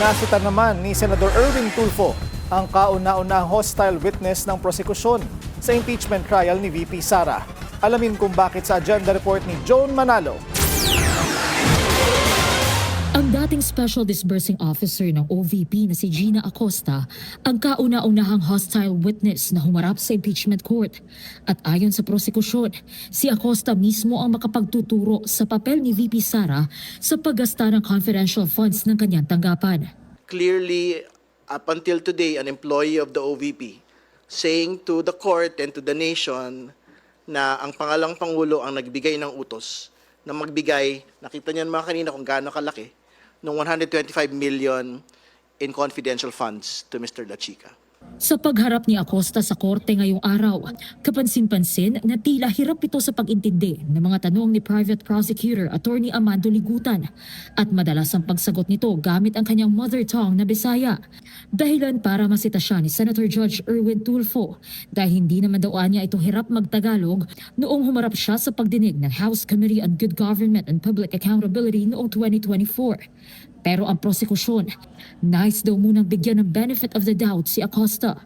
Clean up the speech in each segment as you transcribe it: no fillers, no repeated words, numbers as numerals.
Nasita naman ni Senador Erwin Tulfo ang kauna-unahang hostile witness ng prosekusyon sa impeachment trial ni VP Sara. Alamin kung bakit sa agenda report ni Joan Manalo. Ang dating Special Disbursing Officer ng OVP na si Gina Acosta ang kauna-unahang hostile witness na humarap sa impeachment court. At ayon sa prosekusyon, si Acosta mismo ang makapagtuturo sa papel ni VP Sara sa paggasta ng confidential funds ng kanyang tanggapan. Clearly, up until today, an employee of the OVP saying to the court and to the nation na ang pangalang Pangulo ang nagbigay ng utos na magbigay, nakita niyo mga kanina kung gaano kalaki, ng 125 million in confidential funds to Mr. La Chica. Sa pagharap ni Acosta sa korte ngayong araw, kapansin-pansin na tila hirap ito sa pag-intindi ng mga tanong ni Private Prosecutor Attorney Amando Ligutan at madalas ang pagsagot nito gamit ang kanyang mother tongue na Bisaya. Dahilan para masita siya ni Senator Judge Erwin Tulfo dahil hindi naman daw niya ito hirap magtagalog noong humarap siya sa pagdinig ng House Committee on Good Government and Public Accountability noong 2024. Pero ang prosekusyon, nais daw munang bigyan ng benefit of the doubt si Acosta.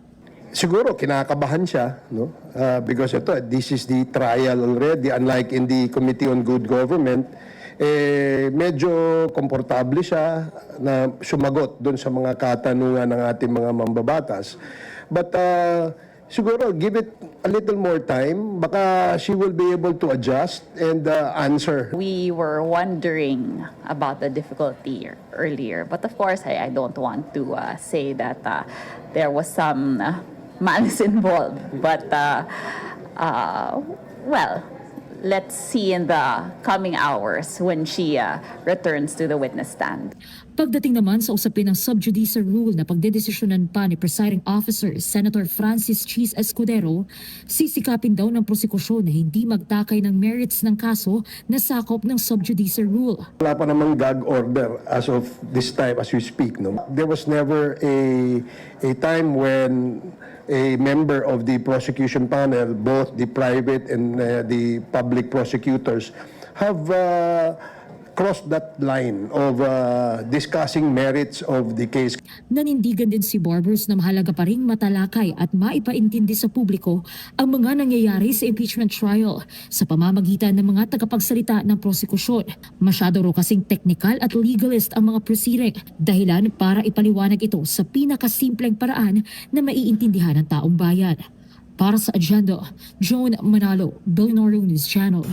Siguro kinakabahan siya, no? Because this is the trial already, unlike in the Committee on Good Government. Medyo komportable siya na sumagot doon sa mga katanungan ng ating mga mambabatas. But siguro give it a little more time, baka she will be able to adjust and answer. We were wondering about the difficulty earlier, but of course I don't want to say that there was some malice involved. But well, let's see in the coming hours when she returns to the witness stand. Pagdating naman sa usapin ng sub-judice rule na pagdedesisyonan pa ni Presiding Officer Senator Francis Cheese Escudero, sisikapin daw ng prosekusyon na hindi magtakay ng merits ng kaso na sakop ng sub-judice rule. Wala pa namang gag order as of this time as we speak. No? There was never a time when a member of the prosecution panel, both the private and the public prosecutors, have crossed that line of discussing merits of the case. Nanindigan din si Barbers na mahalaga pa ring matalakay at maipaintindi sa publiko ang mga nangyayari sa impeachment trial sa pamamagitan ng mga tagapagsalita ng prosekusyon. Masyado raw kasing technical at legalist ang mga proceeding, dahilan para ipaliwanag ito sa pinakasimpleng paraan na maiintindihan ng taong bayan. Para sa agenda, Joan Manalo, Billionaire News Channel.